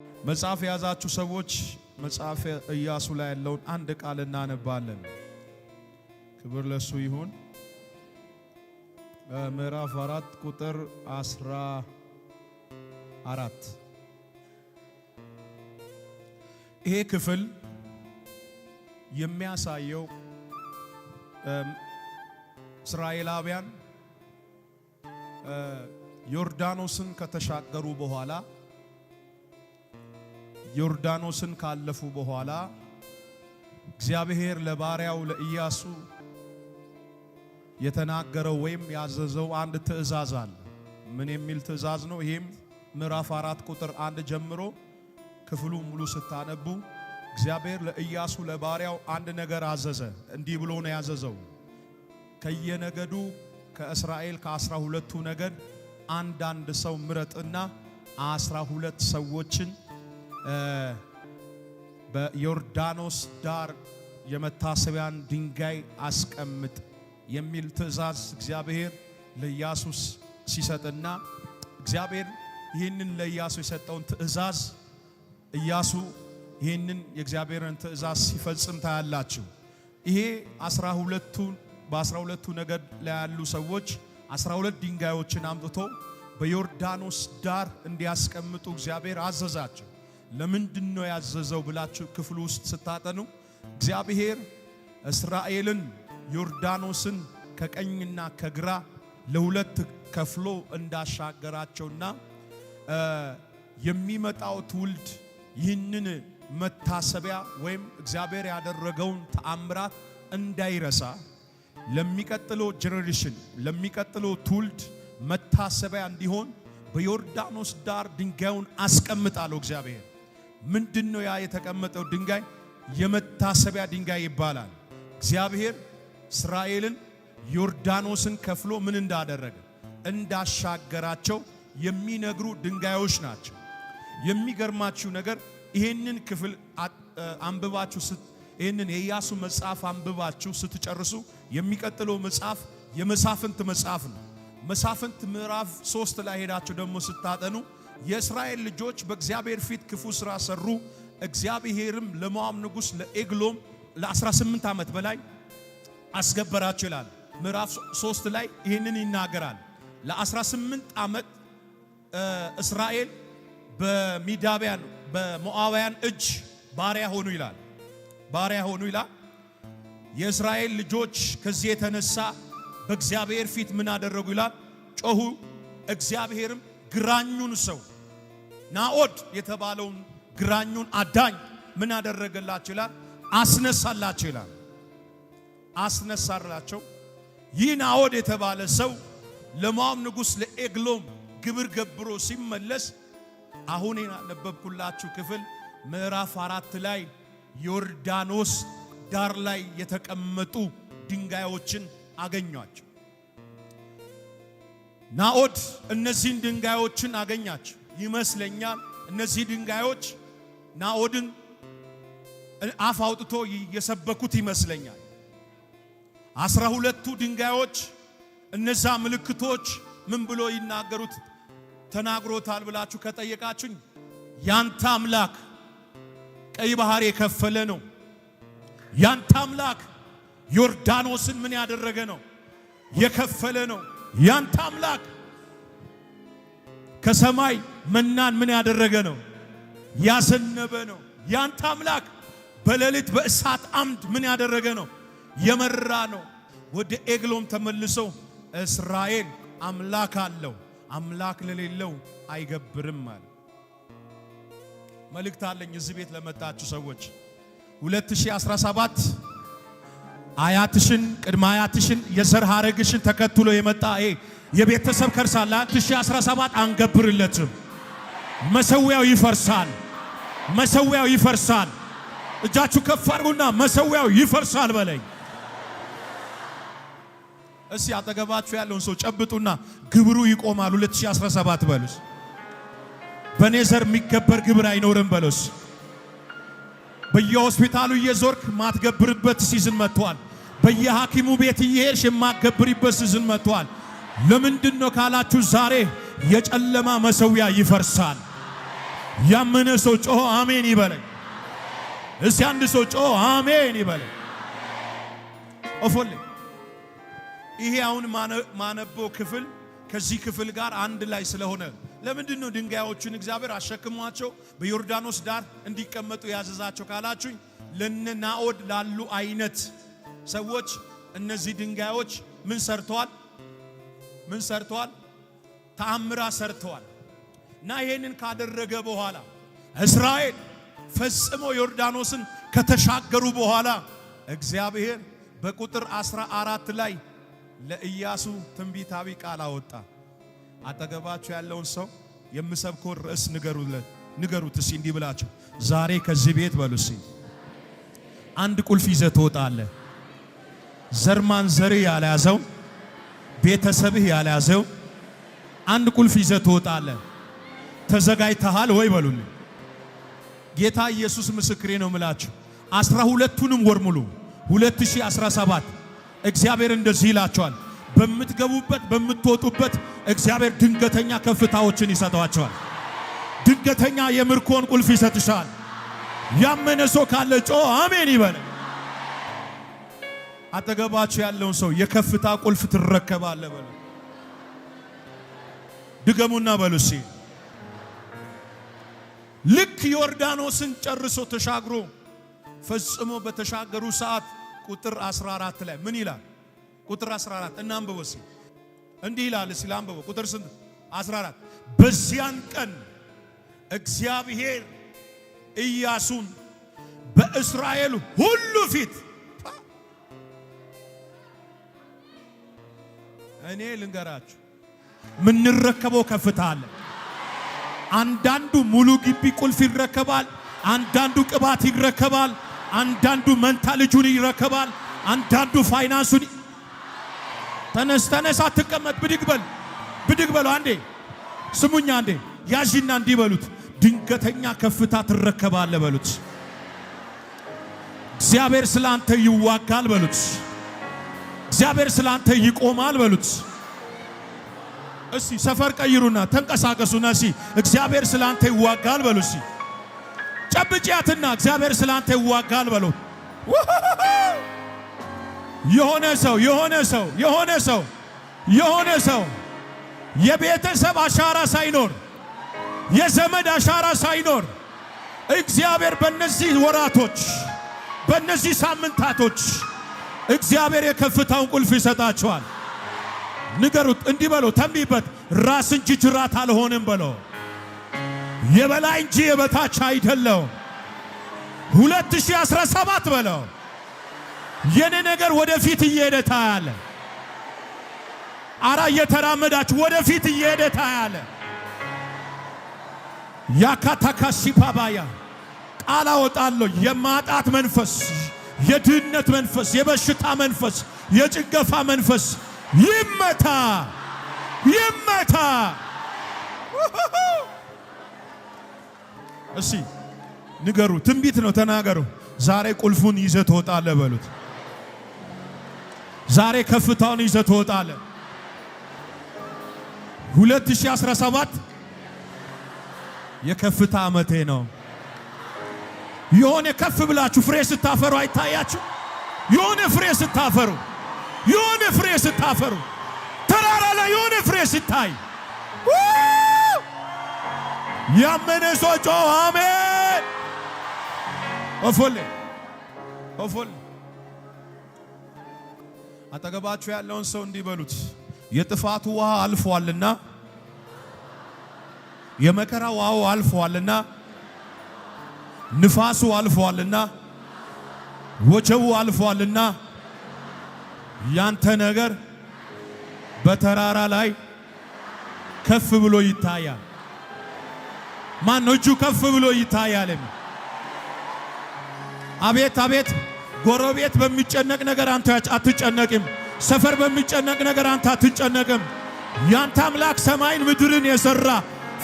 መጽሐፍ የያዛችሁ ሰዎች መጽሐፍ ኢያሱ ላይ ያለውን አንድ ቃል እናነባለን። ክብር ለሱ ይሁን። ምዕራፍ 4 ቁጥር 14 ይሄ ክፍል የሚያሳየው እስራኤላውያን ዮርዳኖስን ከተሻገሩ በኋላ ዮርዳኖስን ካለፉ በኋላ እግዚአብሔር ለባሪያው ለኢያሱ የተናገረው ወይም ያዘዘው አንድ ትእዛዝ አለ። ምን የሚል ትእዛዝ ነው? ይሄም ምዕራፍ 4 ቁጥር 1 ጀምሮ ክፍሉ ሙሉ ስታነቡ እግዚአብሔር ለኢያሱ ለባሪያው አንድ ነገር አዘዘ። እንዲህ ብሎ ነው ያዘዘው። ከየነገዱ ከእስራኤል ከ12ቱ ነገድ አንድ ሰው ምረጥና 12 ሰዎችን በዮርዳኖስ ዳር የመታሰቢያን ድንጋይ አስቀምጥ የሚል ትእዛዝ እግዚአብሔር ለኢያሱ ሲሰጥና እግዚአብሔር ይህንን ለኢያሱ የሰጠውን ትእዛዝ ኢያሱ ይህንን የእግዚአብሔርን ትእዛዝ ሲፈጽም ታያላችሁ። ይሄ 12ቱ ነገድ ላይ ያሉ ሰዎች 12 ድንጋዮችን አምጥቶ በዮርዳኖስ ዳር እንዲያስቀምጡ እግዚአብሔር አዘዛቸው። ለምንድነው ያዘዘው ብላችሁ ክፍሉ ውስጥ ስታጠኑ እግዚአብሔር እስራኤልን ዮርዳኖስን ከቀኝና ከግራ ለሁለት ከፍሎ እንዳሻገራቸውና የሚመጣው ትውልድ ይህንን መታሰቢያ ወይም እግዚአብሔር ያደረገውን ተአምራት እንዳይረሳ ለሚቀጥለው ጄኔሬሽን ለሚቀጥለው ትውልድ መታሰቢያ እንዲሆን በዮርዳኖስ ዳር ድንጋዩን አስቀምጣለሁ። እግዚአብሔር ምንድነው ያ የተቀመጠው ድንጋይ? የመታሰቢያ ድንጋይ ይባላል። እግዚአብሔር እስራኤልን ዮርዳኖስን ከፍሎ ምን እንዳደረገ እንዳሻገራቸው የሚነግሩ ድንጋዮች ናቸው። የሚገርማችሁ ነገር ይሄንን ክፍል አንብባችሁ ይሄንን የኢያሱ መጽሐፍ አንብባችሁ ስትጨርሱ የሚቀጥለው መጽሐፍ የመሳፍንት መጽሐፍ ነው። መሳፍንት ምዕራፍ 3 ላይ ሄዳችሁ ደግሞ ስታጠኑ የእስራኤል ልጆች በእግዚአብሔር ፊት ክፉ ሥራ ሰሩ፣ እግዚአብሔርም ለሞዓብ ንጉሥ ለኤግሎም ለ18 ዓመት በላይ አስገበራቸው ይላል። ምዕራፍ 3 ላይ ይህንን ይናገራል። ለ18 ዓመት እስራኤል በሚዳብያን በሞዓባውያን እጅ ባሪያ ሆኑ ይላል። ባሪያ ሆኑ ይላል። የእስራኤል ልጆች ከዚህ የተነሳ በእግዚአብሔር ፊት ምን አደረጉ ይላል? ጮሁ። እግዚአብሔርም ግራኙን ሰው ናኦድ የተባለውን ግራኙን አዳኝ ምን አደረገላቸው ይላል? አስነሳላቸው ይላል። አስነሳላቸው። ይህ ናኦድ የተባለ ሰው ለሞዓብ ንጉሥ ለኤግሎም ግብር ገብሮ ሲመለስ አሁን ያነበብኩላችሁ ክፍል ምዕራፍ 4 ላይ ዮርዳኖስ ዳር ላይ የተቀመጡ ድንጋዮችን አገኟቸው። ናኦድ እነዚህን ድንጋዮችን አገኛቸው ይመስለኛል። እነዚህ ድንጋዮች ናኦድን አፍ አውጥቶ የሰበኩት ይመስለኛል። 12ቱ ድንጋዮች እነዛ ምልክቶች ምን ብሎ ይናገሩት ተናግሮታል ብላችሁ ከጠየቃችሁኝ ያንተ አምላክ ቀይ ባህር የከፈለ ነው። ያንተ አምላክ ዮርዳኖስን ምን ያደረገ ነው? የከፈለ ነው። ያንተ አምላክ ከሰማይ መናን ምን ያደረገ ነው? ያዘነበ ነው። ያንተ አምላክ በሌሊት በእሳት አምድ ምን ያደረገ ነው? የመራ ነው። ወደ ኤግሎም ተመልሶ እስራኤል አምላክ አለው፣ አምላክ ለሌለው አይገብርም ማለት። መልእክት አለኝ እዚህ ቤት ለመጣችሁ ሰዎች 2017 አያትሽን ቅድመ አያትሽን የዘር ሐረግሽን ተከትሎ የመጣ የቤተሰብ ከርሳላ 2017 አንገብርለትም። መሰዊያው ይፈርሳል። መሰዊያው ይፈርሳል። እጃችሁ ከፍ አድርጉና መሰዊያው ይፈርሳል በለኝ። እስቲ አጠገባችሁ ያለውን ሰው ጨብጡና ግብሩ ይቆማል 2017 በሉስ። በኔ ዘር የሚገበር ግብር አይኖርም በሉስ። በየሆስፒታሉ እየዞርክ ማትገብርበት ሲዝን መጥቷል። በየሐኪሙ ቤት እየሄድሽ የማትገብሪበት ሲዝን መጥቷል። ለምንድነው ካላችሁ ዛሬ የጨለማ መሰዊያ ይፈርሳል። ያመነ ሰው ጮሆ አሜን ይበለኝ። እስቲ አንድ ሰው ጮሆ አሜን ይበለኝ። ኦፎሌ ይሄ አሁን ማነበው ክፍል ከዚህ ክፍል ጋር አንድ ላይ ስለሆነ ለምንድን ነው ድንጋዮቹን እግዚአብሔር አሸክሟቸው በዮርዳኖስ ዳር እንዲቀመጡ ያዘዛቸው ካላችሁኝ ለነ ናኦድ ላሉ አይነት ሰዎች እነዚህ ድንጋዮች ምን ሰርተዋል? ተአምራ ሰርተዋል። እና ይሄንን ካደረገ በኋላ እስራኤል ፈጽሞ ዮርዳኖስን ከተሻገሩ በኋላ እግዚአብሔር በቁጥር 14 ላይ ለኢያሱ ትንቢታዊ ቃል አወጣ። አጠገባችሁ ያለውን ሰው የምሰብከው ርዕስ ንገሩት እስቲ እንዲህ ብላችሁ ዛሬ ከዚህ ቤት በሉ እስቲ አንድ ቁልፍ ይዘህ ትወጣለህ። ዘርማን ዘርህ ያልያዘው ቤተሰብህ ያልያዘው አንድ ቁልፍ ይዘህ ትወጣለህ። ተዘጋጅተሃል ወይ በሉልኝ። ጌታ ኢየሱስ ምስክሬ ነው ምላችሁ 12ቱንም ወር ሙሉ 2017 እግዚአብሔር እንደዚህ ይላቸዋል። በምትገቡበት በምትወጡበት እግዚአብሔር ድንገተኛ ከፍታዎችን ይሰጣቸዋል። ድንገተኛ የምርኮን ቁልፍ ይሰጥሻል። ያመነ ሰው ካለ ጮህ አሜን ይበል። አጠገባችሁ ያለውን ሰው የከፍታ ቁልፍ ትረከባለህ በሉ። ድገሙና በሉሲ ልክ ዮርዳኖስን ጨርሶ ተሻግሮ ፈጽሞ በተሻገሩ ሰዓት ቁጥር 14 ላይ ምን ይላል? ቁጥር 14 እናንብበው እስኪ። እንዲህ ይላል እስኪ አንብበው። ቁጥር ስንት? 14 በዚያን ቀን እግዚአብሔር ኢያሱን በእስራኤል ሁሉ ፊት እኔ ልንገራችሁ ምንረከበው ከፍታ አለ። አንዳንዱ ሙሉ ግቢ ቁልፍ ይረከባል፣ አንዳንዱ ቅባት ይረከባል፣ አንዳንዱ መንታ ልጁን ይረከባል፣ አንዳንዱ ፋይናንሱን። ተነስ አትቀመጥ፣ ብድግ በሉ። አንዴ ስሙኛ፣ አንዴ ያዥና እንዲህ በሉት፣ ድንገተኛ ከፍታ ትረከባለህ በሉት። እግዚአብሔር ስላንተ ይዋጋል በሉት። እግዚአብሔር ስላንተ ይቆማል በሉት። እስቲ ሰፈር ቀይሩና ተንቀሳቀሱና እስቲ እግዚአብሔር ስላንተ ይዋጋል በሉ። እስቲ ጨብጪያትና እግዚአብሔር ስላንተ ይዋጋል በሉ። የሆነ ሰው የቤተሰብ አሻራ ሳይኖር የዘመድ አሻራ ሳይኖር እግዚአብሔር በእነዚህ ወራቶች በእነዚህ ሳምንታቶች እግዚአብሔር የከፍታውን ቁልፍ ይሰጣቸዋል። ንገሩት፣ እንዲህ በለው፣ ተንቢበት፣ ራስ እንጂ ጅራት አልሆንም በለው። የበላይ እንጂ የበታች አይደለው። 2017 በለው፣ የኔ ነገር ወደፊት እየሄደ ታያለ። አራ እየተራመዳችሁ ወደፊት እየሄደ ታያለ። ያካታካሲፓባያ ቃል አወጣለሁ። የማጣት መንፈስ፣ የድህነት መንፈስ፣ የበሽታ መንፈስ፣ የጭንገፋ መንፈስ ይመታ። እሺ ንገሩ፣ ትንቢት ነው ተናገሩ። ዛሬ ቁልፉን ይዘህ ትወጣለህ በሉት። ዛሬ ከፍታውን ይዘህ ትወጣለህ። 2017 የከፍታ ዓመቴ ነው። የሆነ ከፍ ብላችሁ ፍሬ ስታፈሩ አይታያችሁ? የሆነ ፍሬ ስታፈሩ ተራራ ላይ የሆነ ፍሬ ስታይ ያመነ ሰው ጮህ አሜን። ኦፎሌ አጠገባችሁ ያለውን ሰው እንዲህ በሉት፣ የጥፋቱ ውሃ አልፏልና፣ የመከራ ውሃው አልፏልና፣ ንፋሱ አልፏልና፣ ወጀቡ አልፏልና ያንተ ነገር በተራራ ላይ ከፍ ብሎ ይታያል። ማን ነው እጁ ከፍ ብሎ ይታያል? አቤት ጎረቤት በሚጨነቅ ነገር አንተ አትጨነቅም። ሰፈር በሚጨነቅ ነገር አንተ አትጨነቅም። ያንተ አምላክ ሰማይን ምድርን የሰራ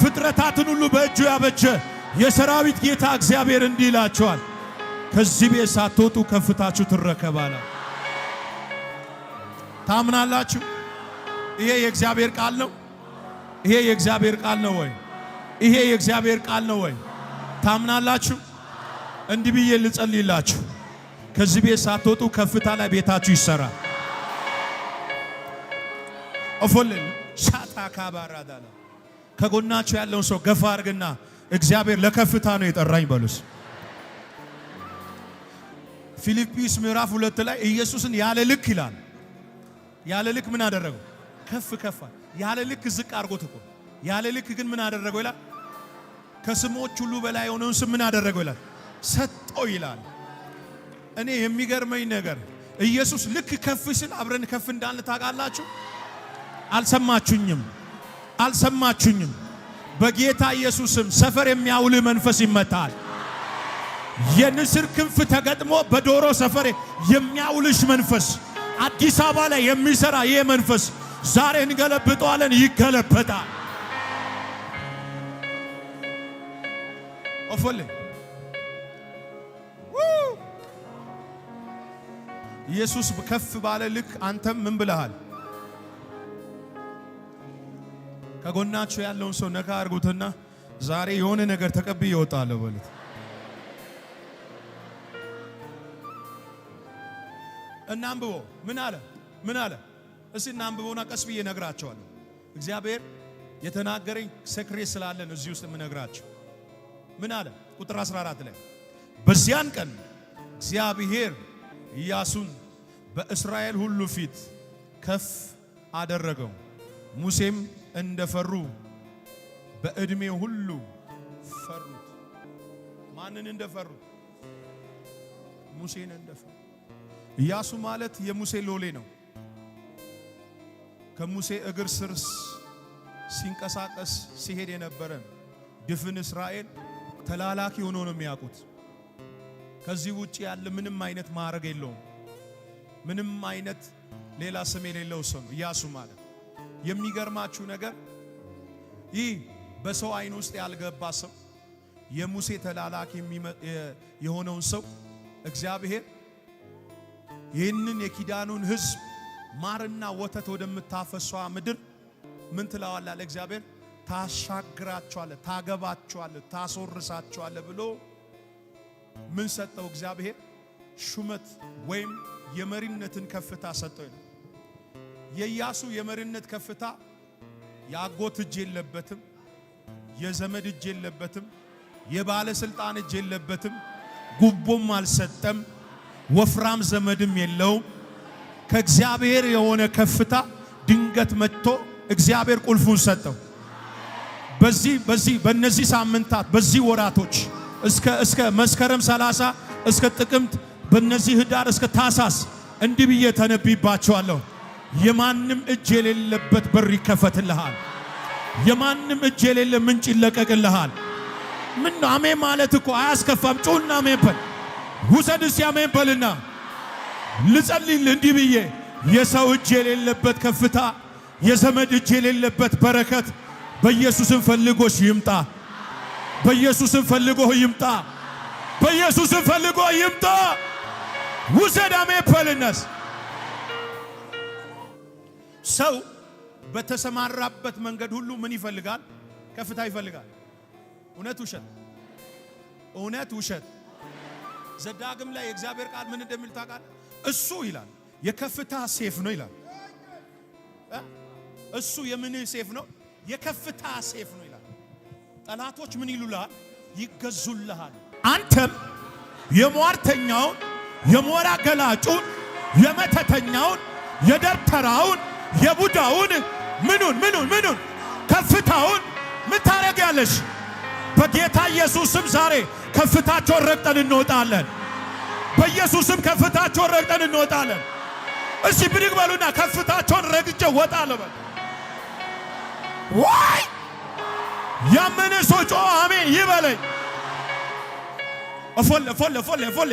ፍጥረታትን ሁሉ በእጁ ያበጀ የሰራዊት ጌታ እግዚአብሔር እንዲህ ይላቸዋል፣ ከዚህ ቤት ሳትወጡ ከፍታችሁ ትረከባላ። ታምናላችሁ? ይሄ የእግዚአብሔር ቃል ነው። ይሄ የእግዚአብሔር ቃል ነው ወይ? ይሄ የእግዚአብሔር ቃል ነው ወይ? ታምናላችሁ? እንዲህ ብዬ ልጸልይላችሁ። ከዚህ ቤት ሳትወጡ ከፍታ ላይ ቤታችሁ ይሰራል። አፎልን ሻታ ካባራዳላ ከጎናችሁ ያለውን ሰው ገፋ አድርግና እግዚአብሔር ለከፍታ ነው የጠራኝ በሉስ። ፊልጵስ ምዕራፍ 2 ላይ ኢየሱስን ያለ ልክ ይላል። ያለ ልክ ምን አደረገው? ከፍ ከፍ። ያለ ልክ ዝቅ አድርጎት እኮ ያለ ልክ ግን ምን አደረገው ይላል? ከስሞች ሁሉ በላይ የሆነውን ስም ምን አደረገው ይላል? ሰጠው ይላል። እኔ የሚገርመኝ ነገር ኢየሱስ ልክ ከፍ ሲል አብረን ከፍ እንዳልን ታውቃላችሁ? አልሰማችሁኝም? በጌታ ኢየሱስም ሰፈር የሚያውል መንፈስ ይመታል። የንስር ክንፍ ተገጥሞ በዶሮ ሰፈር የሚያውልሽ መንፈስ አዲስ አበባ ላይ የሚሰራ ይሄ መንፈስ ዛሬ እንገለብጠዋለን። ይገለበጣል። ኦፎሌ ኢየሱስ ከፍ ባለ ልክ አንተም ምን ብለሃል? ከጎናችሁ ያለውን ሰው ነካ አርጉትና ዛሬ የሆነ ነገር ተቀብዬ እወጣለሁ በሉት። እናንብቦ ምን አለ? እስቲ እናንብቦና ቀስ ብዬ ነግራቸዋለሁ። እግዚአብሔር የተናገረኝ ሴክሬት ስላለን እዚህ ውስጥ የምነግራቸው ምን አለ? ቁጥር 14 ላይ በዚያን ቀን እግዚአብሔር ኢያሱን በእስራኤል ሁሉ ፊት ከፍ አደረገው። ሙሴም እንደፈሩ በእድሜው ሁሉ ፈሩት። ማንን እንደፈሩ? ሙሴን እንደፈሩ። ኢያሱ ማለት የሙሴ ሎሌ ነው። ከሙሴ እግር ስር ሲንቀሳቀስ ሲሄድ የነበረ ድፍን እስራኤል ተላላኪ ሆኖ ነው የሚያውቁት። ከዚህ ውጪ ያለ ምንም አይነት ማዕረግ የለውም። ምንም አይነት ሌላ ስም የሌለው ሰው ነው ኢያሱ ማለት። የሚገርማችሁ ነገር ይህ በሰው አይን ውስጥ ያልገባ ሰው የሙሴ ተላላኪ የሆነውን ሰው እግዚአብሔር ይህንን የኪዳኑን ሕዝብ ማርና ወተት ወደምታፈሷ ምድር ምን ትለዋለህ? እግዚአብሔር ታሻግራቸዋለህ፣ ታገባቸዋለህ፣ ታስወርሳቸዋለህ ብሎ ምን ሰጠው? እግዚአብሔር ሹመት ወይም የመሪነትን ከፍታ ሰጠው። የኢያሱ የመሪነት ከፍታ የአጎት እጅ የለበትም፣ የዘመድ እጅ የለበትም፣ የባለስልጣን እጅ የለበትም፣ ጉቦም አልሰጠም፣ ወፍራም ዘመድም የለውም። ከእግዚአብሔር የሆነ ከፍታ ድንገት መጥቶ እግዚአብሔር ቁልፉን ሰጠው። በእነዚህ ሳምንታት በዚህ ወራቶች እስከ መስከረም 30 እስከ ጥቅምት በእነዚህ ህዳር እስከ ታሳስ እንዲህ ብዬ ተነብይባቸዋለሁ። የማንም እጅ የሌለበት በር ይከፈትልሃል። የማንም እጅ የሌለ ምንጭ ይለቀቅልሃል። ምን ነው አሜን ማለት እኮ አያስከፋም። ጩና አሜን በል። ውሰድስ አሜን በልና ልጸልይልህ እንዲህ ብዬ የሰው እጅ የሌለበት ከፍታ፣ የዘመድ እጅ የሌለበት በረከት በኢየሱስም ፈልጎሽ ይምጣ። በኢየሱስም ፈልጎ ይምጣ። በኢየሱስም ፈልጎ ይምጣ። ውሰድ አሜን በልነስ። ሰው በተሰማራበት መንገድ ሁሉ ምን ይፈልጋል? ከፍታ ይፈልጋል። እውነት ውሸት? እውነት ውሸት? ዘዳግም ላይ የእግዚአብሔር ቃል ምን እንደሚል ታውቃለህ? እሱ ይላል የከፍታ ሴፍ ነው ይላል። እሱ የምን ሴፍ ነው? የከፍታ ሴፍ ነው ይላል። ጠላቶች ምን ይሉልሃል? ይገዙልሃል። አንተም የሟርተኛውን፣ የሞራ ገላጩን፣ የመተተኛውን፣ የደብተራውን፣ የቡዳውን ምኑን ከፍታውን ምን ታረጊያለሽ? በጌታ ኢየሱስም ዛሬ ከፍታቸውን ረግጠን እንወጣለን። በኢየሱስም ከፍታቸውን ረግጠን እንወጣለን። እስቲ ብድግ በሉና ከፍታቸውን ረግጬ ወጣለሁ በል። ወይ ያመነ ሰው ጮኸ አሜን ይበለኝ። እፎሌ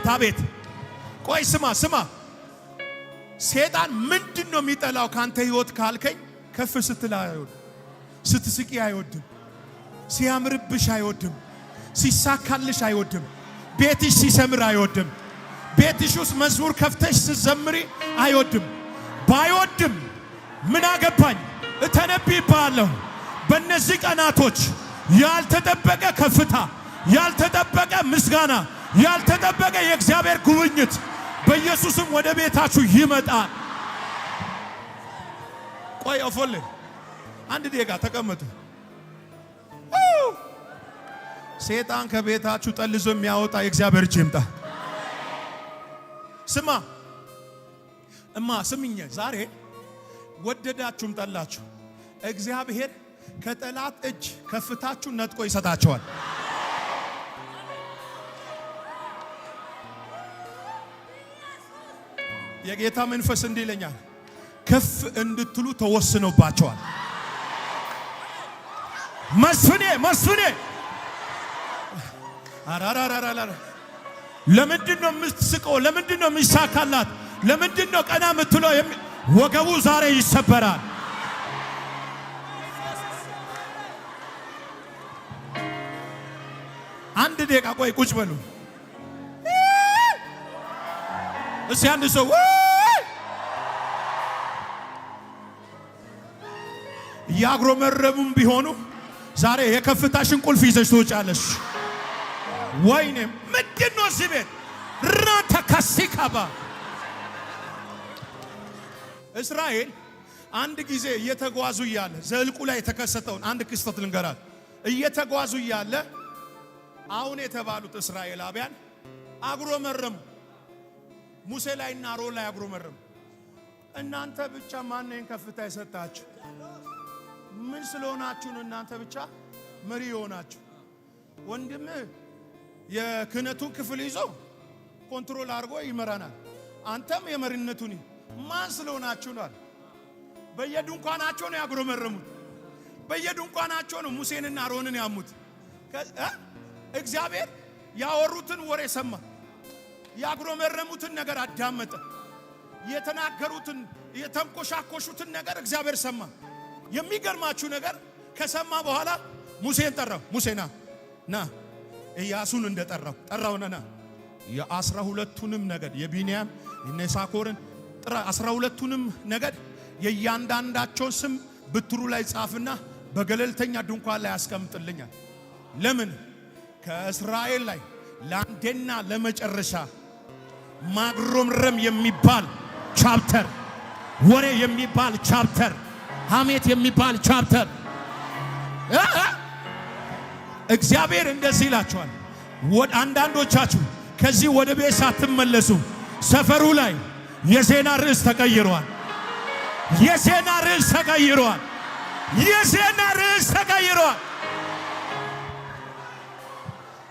አቤት። ቆይ ስማ፣ ሴጣን ምንድን ነው የሚጠላው ካንተ ህይወት ካልከኝ፣ ከፍ ስትል አይወድም፣ ስትስቂ አይወድም፣ ሲያምርብሽ አይወድም፣ ሲሳካልሽ አይወድም፣ ቤትሽ ሲሰምር አይወድም፣ ቤትሽ ውስጥ መዝሙር ከፍተሽ ስትዘምሪ አይወድም። ባይወድም ምን አገባኝ? እተነብይብሃለሁ። በእነዚህ ቀናቶች ያልተጠበቀ ከፍታ፣ ያልተጠበቀ ምስጋና፣ ያልተጠበቀ የእግዚአብሔር ጉብኝት በኢየሱስም ወደ ቤታችሁ ይመጣል። ቆይ ኦፎሌ አንድ ደቂቃ ተቀመጡ። ሰይጣን ከቤታችሁ ጠልዞ የሚያወጣ የእግዚአብሔር እጅ ይምጣ። ስማ ስምኝ፣ ዛሬ ወደዳችሁም ጠላችሁ እግዚአብሔር ከጠላት እጅ ከፍታችሁን ነጥቆ ይሰጣቸዋል። የጌታ መንፈስ እንዲህ ይለኛል፣ ከፍ እንድትሉ ተወስኖባቸዋል። መስፍኔ አራራራራ ለምንድነው የምትስቀው? ለምንድነው የሚሳካላት? ለምንድነው ቀና የምትለው? ወገቡ ዛሬ ይሰበራል። አንድ ደቂቃ ቆይ፣ ቁጭ በሉ እስቲ። አንድ ሰው ያግሮመረሙም ቢሆኑ ዛሬ የከፍታሽን ቁልፍ ይዘሽ ትወጫለሽ። ወይኔ ምንድነው እዚህ ቤት ራታ ካሲካባ እስራኤል አንድ ጊዜ እየተጓዙ እያለ ዘልቁ ላይ የተከሰተውን አንድ ክስተት ልንገራል። እየተጓዙ እያለ አሁን የተባሉት እስራኤላውያን አግሮመረሙ። ሙሴ ላይና አሮን ላይ አግሮመረሙ። እናንተ ብቻ ማንን ከፍታ የሰጣችሁ? ምን ስለሆናችሁ ነው እናንተ ብቻ መሪ የሆናችሁ? ወንድም የክህነቱን ክፍል ይዞ ኮንትሮል አድርጎ ይመራናል። አንተም የመሪነቱን ማን ስለሆናችሁ ነው? በየድንኳናቸው ነው ያግሮመረሙት። በየድንኳናቸው ነው ሙሴንና አሮንን ያሙት። እግዚአብሔር ያወሩትን ወሬ ሰማ። ያግሮመረሙትን ነገር አዳመጠ። የተናገሩትን የተንቆሻቆሹትን ነገር እግዚአብሔር ሰማ። የሚገርማችሁ ነገር ከሰማ በኋላ ሙሴን ጠራው። ሙሴና ና ኢያሱን ጠራውና የ12ቱንም ነገድ የቢንያም የይሳኮርን ጥራ። 12ቱንም ነገድ የእያንዳንዳቸውን ስም ብትሩ ላይ ጻፍና በገለልተኛ ድንኳን ላይ አስቀምጥልኛል። ለምን? ከእስራኤል ላይ ለአንዴና ለመጨረሻ ማግሮምረም የሚባል ቻፕተር፣ ወሬ የሚባል ቻፕተር፣ ሐሜት የሚባል ቻፕተር እግዚአብሔር እንደዚህ ይላቸዋል። አንዳንዶቻችሁ ከዚህ ወደ ቤት ሳትመለሱ ሰፈሩ ላይ የዜና ርዕስ ተቀይሯል። የዜና ርዕስ ተቀይሯል። የዜና ርዕስ ተቀይሯል።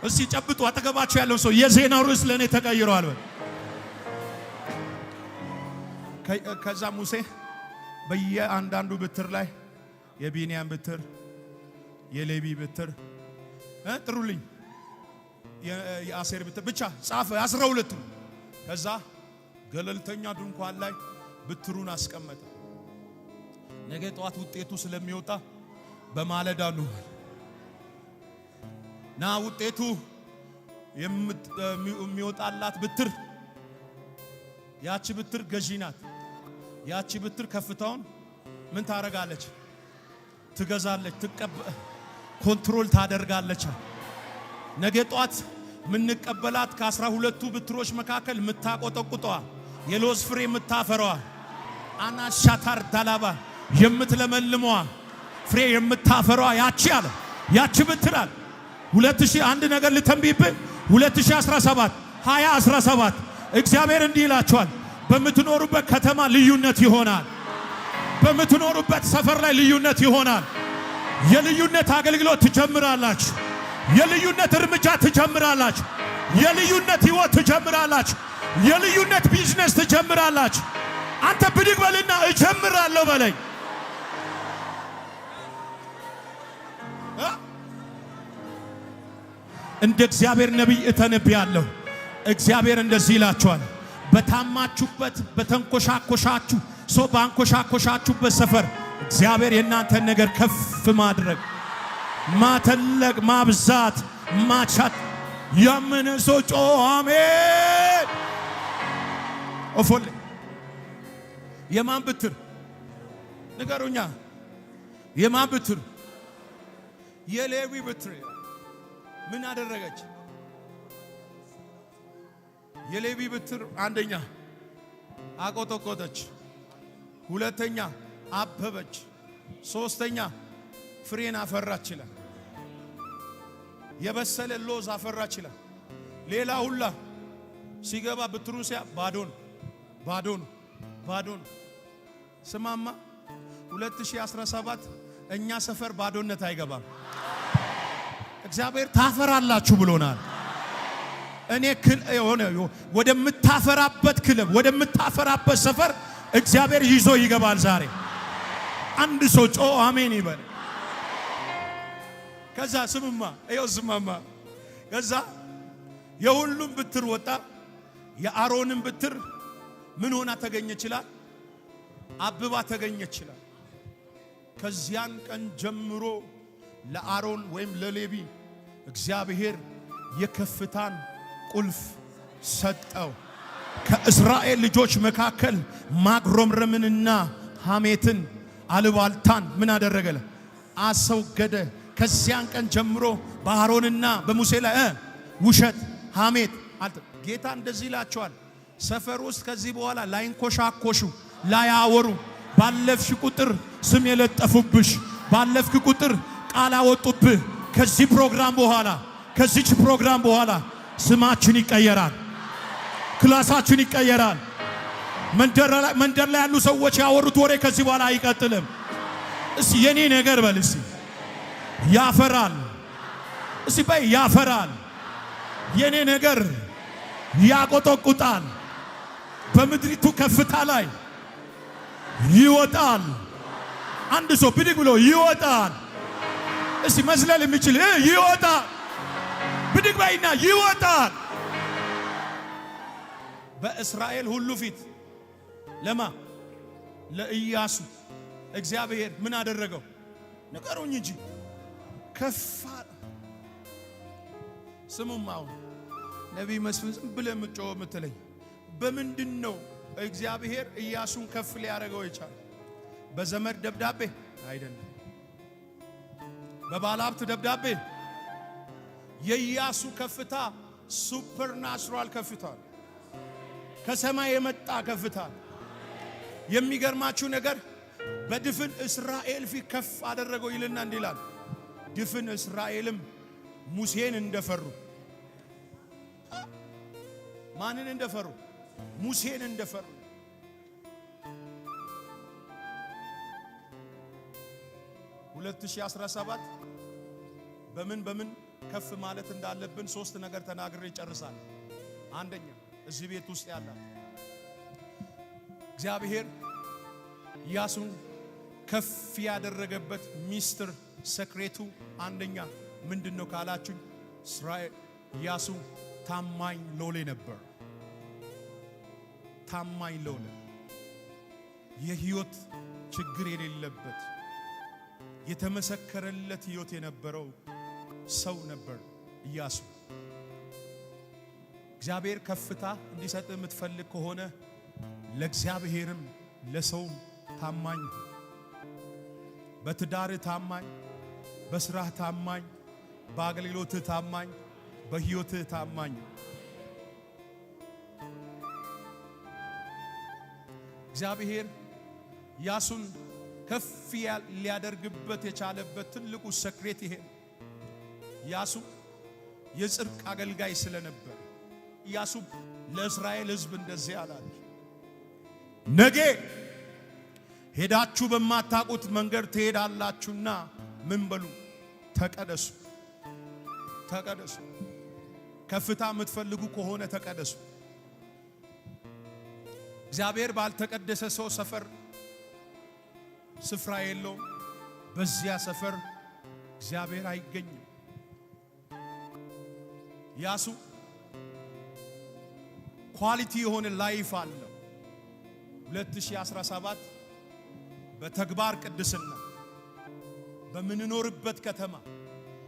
እስቲ ጨብጡ አጠገባችሁ ያለው ሰው የዜናው ርዕስ ለኔ ተቀይሯል። ከዛ ሙሴ በየአንዳንዱ ብትር ላይ የቢንያም ብትር፣ የሌዊ ብትር ጥሩልኝ፣ የአሴር ብትር ብቻ ጻፈ 12። ከዛ ገለልተኛ ድንኳን ላይ ብትሩን አስቀመጠ። ነገ ጠዋት ውጤቱ ስለሚወጣ በማለዳ ነው ና ውጤቱ የሚወጣላት ብትር። ያቺ ብትር ገዢ ናት። ያቺ ብትር ከፍታውን ምን ታረጋለች? ትገዛለች፣ ኮንትሮል ታደርጋለች። ነገ ጧት ምንቀበላት ከ12ቱ ብትሮች መካከል ምታቆጠቁጠዋ የሎዝ ፍሬ ምታፈረዋ አናሻታር ዳላባ የምትለመልመዋ ፍሬ የምታፈረዋ ያቺ አለ ያቺ ብትር አለ 2001 ነገር ልተንብይብህ 2017 2017 እግዚአብሔር እንዲህ ይላችኋል። በምትኖሩበት ከተማ ልዩነት ይሆናል። በምትኖሩበት ሰፈር ላይ ልዩነት ይሆናል። የልዩነት አገልግሎት ትጀምራላችሁ። የልዩነት እርምጃ ትጀምራላችሁ። የልዩነት ህይወት ትጀምራላችሁ። የልዩነት ቢዝነስ ትጀምራላችሁ። አንተ ብድግ በልና እጀምራለሁ በለኝ። እንደ እግዚአብሔር ነቢይ እተነብያለሁ። እግዚአብሔር እንደዚህ ይላችኋል። በታማችሁበት በተንኮሻኮሻችሁ ሰው ባንኮሻኮሻችሁበት ሰፈር እግዚአብሔር የእናንተን ነገር ከፍ ማድረግ፣ ማተለቅ፣ ማብዛት፣ ማቻት ያመነ ሰው ጮ አሜን። ኦፎሌ የማን ብትር ንገሩኛ? የማን ብትር? የሌዊ በትር ምን አደረገች? የሌዊ በትር አንደኛ አቆጠቆጠች፣ ሁለተኛ አበበች፣ ሶስተኛ ፍሬን አፈራች ይላል። የበሰለ ሎዝ አፈራች ይላል። ሌላ ሁላ ሲገባ በትሩን ሲያ ባዶን ስማማ 2017 እኛ ሰፈር ባዶነት አይገባም። እግዚአብሔር ታፈራላችሁ ብሎናል። እኔ የሆነ ወደምታፈራበት ክለብ ወደምታፈራበት ሰፈር እግዚአብሔር ይዞ ይገባል ዛሬ። አንድ ሰው ጮ አሜን ይበል። ከዛ ስማማ ከዛ የሁሉም በትር ወጣ። የአሮንም በትር ምን ሆና ተገኘች ይላል? አብባ ተገኘች ይላል። ከዚያን ቀን ጀምሮ ለአሮን ወይም ለሌዊ እግዚአብሔር የከፍታን ቁልፍ ሰጠው። ከእስራኤል ልጆች መካከል ማግሮምረምንና ሐሜትን አልባልታን ምን አደረገለ? አስወገደ። ከዚያን ቀን ጀምሮ በአሮንና በሙሴ ላይ ውሸት፣ ሐሜት ጌታ እንደዚህ ይላቸዋል። ሰፈር ውስጥ ከዚህ በኋላ ላይንኮሻኮሹ ላያወሩ፣ ባለፍሽ ቁጥር ስም የለጠፉብሽ፣ ባለፍክ ቁጥር ቃል አወጡብህ። ከዚህ ፕሮግራም በኋላ ከዚች ፕሮግራም በኋላ ስማችን ይቀየራል፣ ክላሳችን ይቀየራል። መንደር ላይ ያሉ ሰዎች ያወሩት ወሬ ከዚህ በኋላ አይቀጥልም። እስቲ የኔ ነገር በል እስቲ ያፈራል። እስቲ በይ ያፈራል። የኔ ነገር ያቆጠቁጣል። በምድሪቱ ከፍታ ላይ ይወጣል። አንድ ሰው ብድግ ብሎ ይወጣል። እስቲ መዝለል የሚችል ይወጣል። ብድግ ባይና ይወጣል። በእስራኤል ሁሉ ፊት ለማ ለኢያሱ እግዚአብሔር ምን አደረገው? ንገሩኝ እንጂ ከፋ። ስሙም አሁን ነቢይ መስፍን ዝም ብለህ የምትለኝ በምንድን ነው እግዚአብሔር ኢያሱን ከፍ ሊያደርገው የቻለ? በዘመድ ደብዳቤ አይደለም፣ በባለሀብት ደብዳቤ። የኢያሱ ከፍታ ሱፐርናቹራል ከፍታ፣ ከሰማይ የመጣ ከፍታ። የሚገርማችሁ ነገር በድፍን እስራኤል ፊት ከፍ አደረገው ይልና እንዲህ ይላል፣ ድፍን እስራኤልም ሙሴን እንደፈሩ። ማንን እንደፈሩ? ሙሴን እንደፈሩ። ሁለት ሺህ 17 በምን ከፍ ማለት እንዳለብን ሶስት ነገር ተናግሬ ይጨርሳል። አንደኛ እዚህ ቤት ውስጥ ያለ እግዚአብሔር ኢያሱን ከፍ ያደረገበት ሚስጥር ሰክሬቱ አንደኛ ምንድነው ካላችሁ፣ እስራኤል ኢያሱ ታማኝ ሎሌ ነበር። ታማኝ ሎሌ፣ የህይወት ችግር የሌለበት የተመሰከረለት ህይወት የነበረው ሰው ነበር ኢያሱ። እግዚአብሔር ከፍታ እንዲሰጥ የምትፈልግ ከሆነ ለእግዚአብሔርም ለሰውም ታማኝ፣ በትዳር ታማኝ፣ በስራህ ታማኝ፣ በአገልግሎትህ ታማኝ፣ በህይወትህ ታማኝ። እግዚአብሔር ኢያሱን ከፍ ሊያደርግበት የቻለበት ትልቁ ሰክሬት ይሄ። ኢያሱ የጽድቅ አገልጋይ ስለነበር ኢያሱ ለእስራኤል ሕዝብ እንደዚህ አላቸው፣ ነገ ሄዳችሁ በማታውቁት መንገድ ትሄዳላችሁና ምን በሉ? ተቀደሱ። ተቀደሱ። ከፍታ የምትፈልጉ ከሆነ ተቀደሱ። እግዚአብሔር ባልተቀደሰ ሰው ሰፈር ስፍራ የለውም። በዚያ ሰፈር እግዚአብሔር አይገኝም። ኢያሱ ኳሊቲ የሆነ ላይፍ አለው። 2017 በተግባር ቅድስና በምንኖርበት ከተማ፣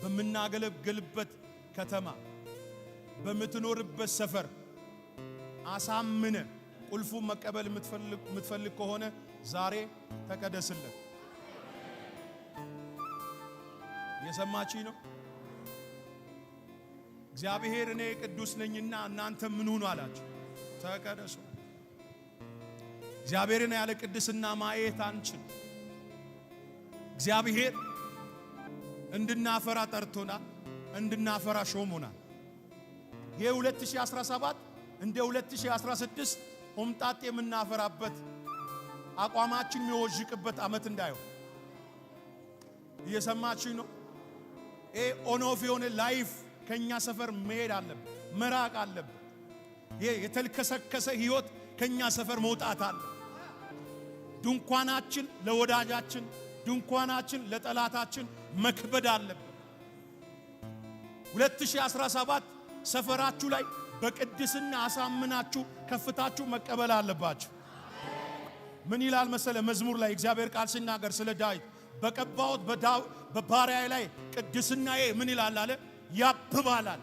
በምናገለግልበት ከተማ፣ በምትኖርበት ሰፈር አሳምነ ቁልፉን መቀበል የምትፈልግ ከሆነ ዛሬ ተቀደስለት። የሰማችኝ ነው። እግዚአብሔር እኔ ቅዱስ ነኝና እናንተ ምን ሁኑ አላችሁ? ተቀደሱ። እግዚአብሔርን ያለ ቅድስና ማየት አንችል። እግዚአብሔር እንድናፈራ ጠርቶናል፣ እንድናፈራ ሾሞናል። የ2017 እንደ 2016 ሆምጣጤ የምናፈራበት አቋማችን የሚወዥቅበት ዓመት እንዳይሆን እየሰማችኝ ነው። ኦኖፍ የሆነ ላይፍ ከኛ ሰፈር መሄድ አለበት፣ መራቅ አለበት። የተልከሰከሰ ህይወት ከኛ ሰፈር መውጣት አለ። ድንኳናችን ለወዳጃችን፣ ድንኳናችን ለጠላታችን መክበድ አለበት። 2017 ሰፈራችሁ ላይ በቅድስና አሳምናችሁ ከፍታችሁ መቀበል አለባችሁ። ምን ይላል መሰለ መዝሙር ላይ እግዚአብሔር ቃል ሲናገር ስለ ዳዊት በቀባሁት በባሪያዬ ላይ ቅድስናዬ ምን ይላል አለ ያብባላል።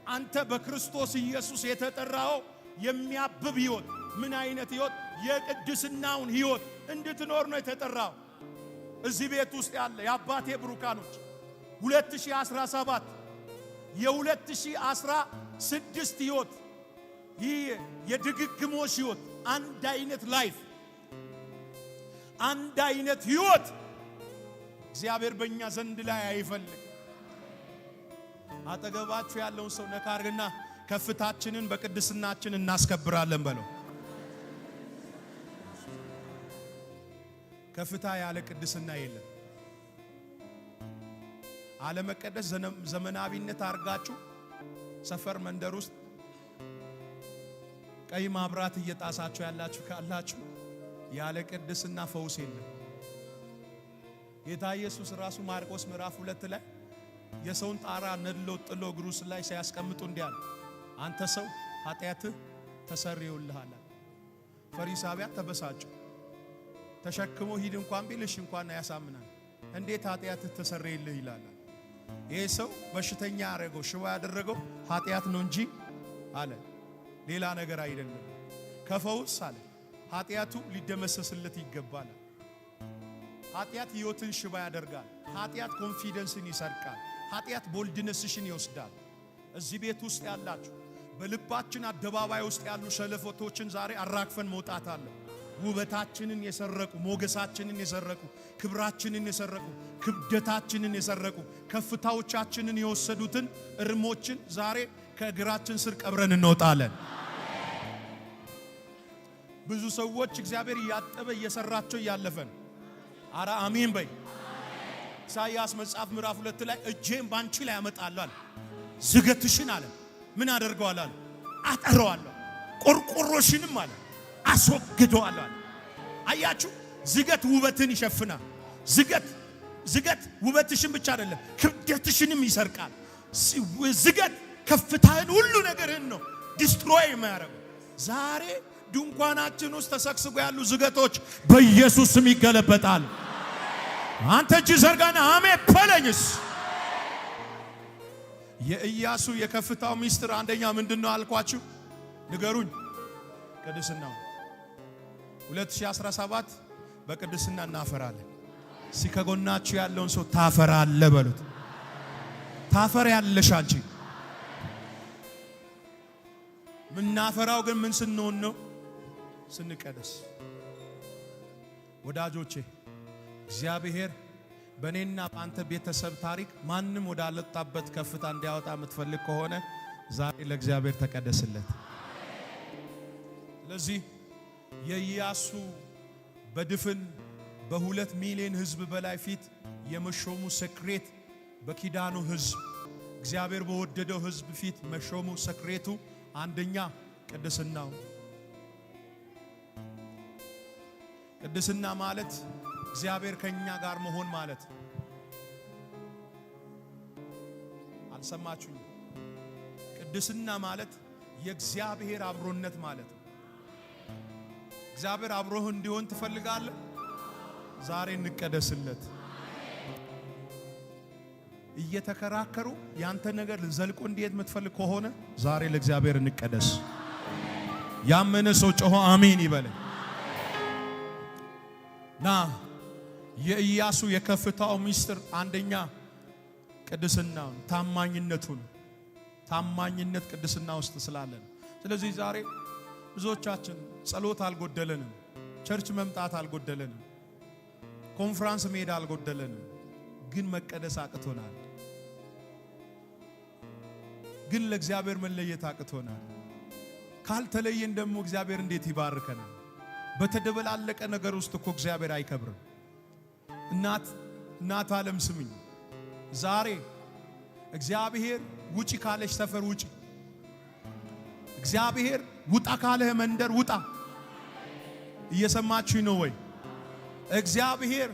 አንተ በክርስቶስ ኢየሱስ የተጠራው የሚያብብ ህይወት፣ ምን አይነት ህይወት? የቅድስናውን ህይወት እንድትኖር ነው የተጠራው። እዚህ ቤት ውስጥ ያለ የአባቴ ብሩካኖች 2017 የ2016 ህይወት ይህ የድግግሞሽ ህይወት፣ አንድ አይነት ላይፍ፣ አንድ አይነት ህይወት እግዚአብሔር በእኛ ዘንድ ላይ አይፈልግ። አጠገባችሁ ያለውን ሰው ነካ አድርግና ከፍታችንን በቅድስናችን እናስከብራለን በለው። ከፍታ ያለ ቅድስና የለም። አለመቀደስ ዘመናዊነት አርጋችሁ ሰፈር መንደር ውስጥ ቀይ ማብራት እየጣሳችሁ ያላችሁ ካላችሁ ያለ ቅድስና ፈውስ የለም። ጌታ ኢየሱስ ራሱ ማርቆስ ምዕራፍ 2 ላይ የሰውን ጣራ ነድሎ ጥሎ እግሩ ላይ ሲያስቀምጡ እንዲያል አንተ ሰው ኃጢአትህ ተሰርዮልሃል። ፈሪሳውያን ተበሳጩ። ተሸክሞ ሂድ እንኳን ቢልሽ እንኳን ያሳምናል። እንዴት ኃጢአትህ ተሰርዮልህ ይላል? ይሄ ሰው በሽተኛ ያደረገው ሽባ ያደረገው ኃጢአት ነው እንጂ አለ ሌላ ነገር አይደለም። ከፈውስ አለ ኃጢአቱ ሊደመሰስለት ይገባል። ኃጢአት ህይወትን ሽባ ያደርጋል። ኃጢአት ኮንፊደንስን ይሰርቃል። ኃጢአት ቦልድነስሽን ይወስዳል። እዚህ ቤት ውስጥ ያላችሁ በልባችን አደባባይ ውስጥ ያሉ ሸለፈቶችን ዛሬ አራግፈን መውጣት አለ። ውበታችንን የሰረቁ፣ ሞገሳችንን የሰረቁ፣ ክብራችንን የሰረቁ፣ ክብደታችንን የሰረቁ፣ ከፍታዎቻችንን የወሰዱትን እርሞችን ዛሬ ከእግራችን ስር ቀብረን እንወጣለን። ብዙ ሰዎች እግዚአብሔር እያጠበ እየሰራቸው እያለፈን አራ አሜን በይ። ኢሳይያስ መጽሐፍ ምዕራፍ 2 ላይ እጄን ባንቺ ላይ ያመጣለሁ፣ ዝገትሽን አለ ምን አደርገዋለሁ? አጠረዋለሁ፣ ቆርቆሮሽንም አለ አስወግደዋለሁ። አያችሁ፣ ዝገት ውበትን ይሸፍናል። ዝገት ውበትሽን ብቻ አይደለም ክብደትሽንም ይሰርቃል። ዝገት ከፍታህን ሁሉ ነገርህን ነው ዲስትሮይ የሚያደርገው። ዛሬ ድንኳናችን ውስጥ ተሰክስጎ ያሉ ዝገቶች በኢየሱስ ስም ይገለበጣል። አንተ እጅ ዘርጋና አሜን በለኝስ። የኢያሱ የከፍታው ሚስጥር አንደኛ ምንድነው አልኳችሁ? ንገሩኝ። ቅድስናው 2017 በቅድስና እናፈራለን። ሲከጎናችሁ ያለውን ሰው ታፈራለህ በሉት። ታፈር ያለሽ አንቺ። ምናፈራው ግን ምን ስንሆን ነው? ስንቀደስ። ወዳጆቼ እግዚአብሔር በእኔና በአንተ ቤተሰብ ታሪክ ማንም ወዳልወጣበት ከፍታ እንዲያወጣ የምትፈልግ ከሆነ ዛሬ ለእግዚአብሔር ተቀደስለት። ስለዚህ የኢያሱ በድፍን በ2 ሚሊዮን ህዝብ በላይ ፊት የመሾሙ ሰክሬት በኪዳኑ ህዝብ እግዚአብሔር በወደደው ህዝብ ፊት መሾሙ ሰክሬቱ አንደኛ ቅድስናው። ቅድስና ማለት እግዚአብሔር ከኛ ጋር መሆን ማለት። አልሰማችሁኝ? ቅድስና ማለት የእግዚአብሔር አብሮነት ማለት። እግዚአብሔር አብሮህ እንዲሆን ትፈልጋለህ? ዛሬ እንቀደስለት። እየተከራከሩ ያንተ ነገር ዘልቆ እንዴት የምትፈልግ ከሆነ ዛሬ ለእግዚአብሔር እንቀደስ። ያመነ ሰው ጮሆ አሜን ይበል። ና የኢያሱ የከፍታው ሚስጥር አንደኛ ቅድስናውን ታማኝነት ቅድስና ውስጥ ስላለን። ስለዚህ ዛሬ ብዙዎቻችን ጸሎት አልጎደለንም፣ ቸርች መምጣት አልጎደለንም፣ ኮንፈረንስ መሄድ አልጎደለንም፣ ግን መቀደስ አቅቶናል። ግን ለእግዚአብሔር መለየት አቅቶናል። ካልተለየን ደግሞ እግዚአብሔር እንዴት ይባርከናል? በተደበላለቀ ነገር ውስጥ እኮ እግዚአብሔር አይከብርም። እናት ዓለም ስምኝ፣ ዛሬ እግዚአብሔር ውጪ ካለሽ ሰፈር ውጪ፣ እግዚአብሔር ውጣ ካለህ መንደር ውጣ። እየሰማችሁኝ ነው ወይ? እግዚአብሔር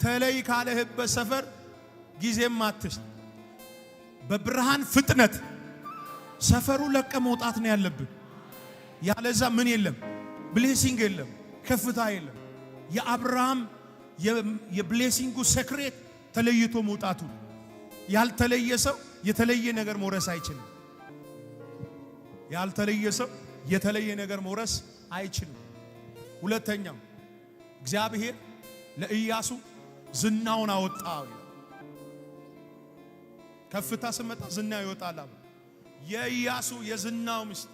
ተለይ ካለህበት ሰፈር ጊዜም አትስጥ። በብርሃን ፍጥነት ሰፈሩ ለቀ መውጣት ነው ያለብን። ያለዛ ምን የለም? ብሌሲንግ የለም፣ ከፍታ የለም። የአብርሃም የብሌሲንጉ ሴክሬት ተለይቶ መውጣቱ። ያልተለየ ሰው የተለየ ነገር መውረስ አይችልም። ያልተለየ ሰው የተለየ ነገር መውረስ አይችልም። ሁለተኛው እግዚአብሔር ለኢያሱ ዝናውን አወጣው። ከፍታ ስመጣ ዝና ይወጣል። የኢያሱ የዝናው ምስጢር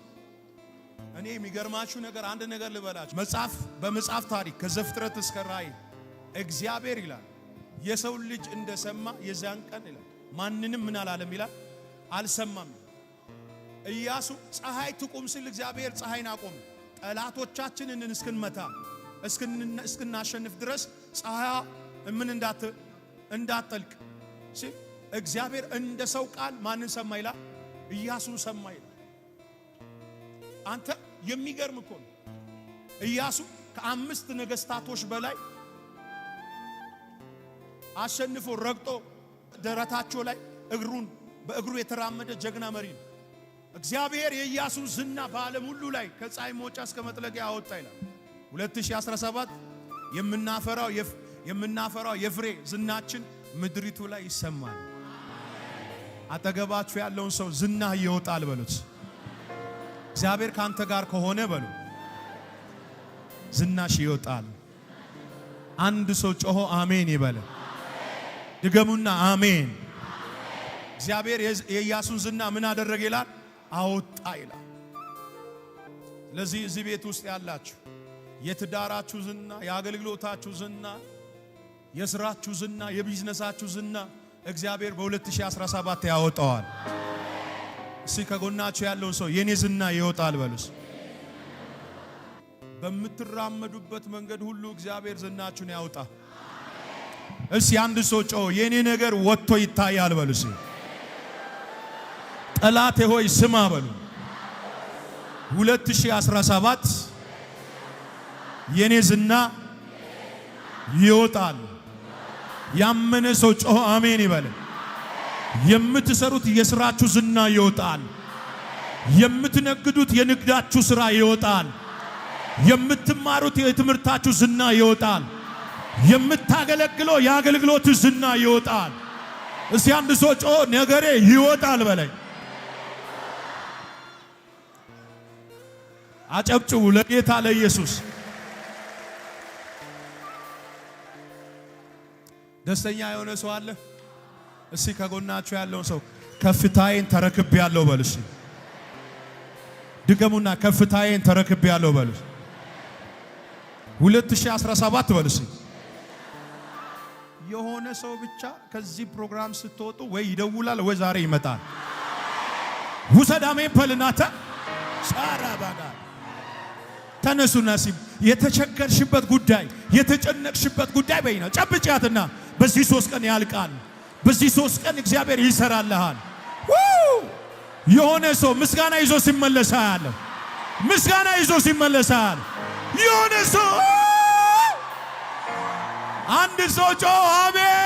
እኔ የሚገርማችሁ ነገር አንድ ነገር ልበላችሁ። በመጽሐፍ ታሪክ ከዘፍጥረት እስከ ራእይ እግዚአብሔር ይላል የሰው ልጅ እንደሰማ የዛን ቀን ይላል ማንንም ምን አላለም ይላል አልሰማም። ኢያሱ ፀሐይ ትቁም ሲል እግዚአብሔር ፀሐይን አቆመ። ጠላቶቻችንን እስክንመታ እስክናሸንፍ ድረስ ፀሐያ ምን እንዳትጠልቅ ሲል እግዚአብሔር እንደ ሰው ቃል ማንን ሰማ ይላል? ኢያሱን ሰማ ይላል። አንተ የሚገርም እኮ ነው። ኢያሱ ከ5 ነገስታቶች በላይ አሸንፎ ረግጦ ደረታቸው ላይ በእግሩ የተራመደ ጀግና መሪ ነው። እግዚአብሔር የኢያሱን ዝና በዓለም ሁሉ ላይ ከፀሐይ መውጫ እስከ መጥለቂያ አወጣ ይላል። 2017 የምናፈራው የፍሬ ዝናችን ምድሪቱ ላይ ይሰማል። አጠገባችሁ ያለውን ሰው ዝናህ ይወጣል በሉት። እግዚአብሔር ካንተ ጋር ከሆነ በሉ ዝናሽ ይወጣል። አንድ ሰው ጮሆ አሜን ይበል። ድገሙና አሜን። እግዚአብሔር የኢያሱን ዝና ምን አደረገ ይላል? አወጣ ይላል። ለዚህ እዚህ ቤት ውስጥ ያላችሁ የትዳራችሁ ዝና፣ የአገልግሎታችሁ ዝና፣ የስራችሁ ዝና፣ የቢዝነሳችሁ ዝና እግዚአብሔር በ2017 ያወጣዋል። እሺ ከጎናችሁ ያለውን ሰው የኔ ዝና ይወጣል በሉስ። በምትራመዱበት መንገድ ሁሉ እግዚአብሔር ዝናችሁን ያውጣ። እሺ አንድ ሰው ጮህ የኔ ነገር ወጥቶ ይታያል በሉስ። ጠላቴ ሆይ ስማ በሉ። 2017 የኔ ዝና ይወጣል። ያመነ ሰው ጮህ አሜን ይበል። የምትሰሩት የሥራችሁ ዝና ይወጣል። የምትነግዱት የንግዳችሁ ሥራ ይወጣል። የምትማሩት የትምህርታችሁ ዝና ይወጣል። የምታገለግለው የአገልግሎት ዝና ይወጣል። እስቲ አንድ ሰው ጮህ ነገሬ ይወጣል በለኝ። አጨብጭቡ ለጌታ ለኢየሱስ። ደስተኛ የሆነ ሰው አለ? እስቲ ከጎናችሁ ያለውን ሰው ከፍታዬን ተረክቤያለሁ በሉ። እስቲ ድገሙና ከፍታዬን ተረክቤያለሁ በሉ። 2017 በሉ። እስቲ የሆነ ሰው ብቻ ከዚህ ፕሮግራም ስትወጡ ወይ ይደውላል ወይ ዛሬ ይመጣል። ውሰድ አሜን በልናተ ሳራ ባጋ ተነሱና ሲም የተቸገርሽበት ጉዳይ የተጨነቅሽበት ጉዳይ በይና ጨብጫትና በዚህ 3 ቀን ያልቃል። በዚህ 3 ቀን እግዚአብሔር ይሰራልሃል። የሆነ ሰው ምስጋና ይዞ ሲመለስ አለ። ምስጋና ይዞ ሲመለስ አለ። የሆነ ሰው አንድ ሰው ጮህ አሜን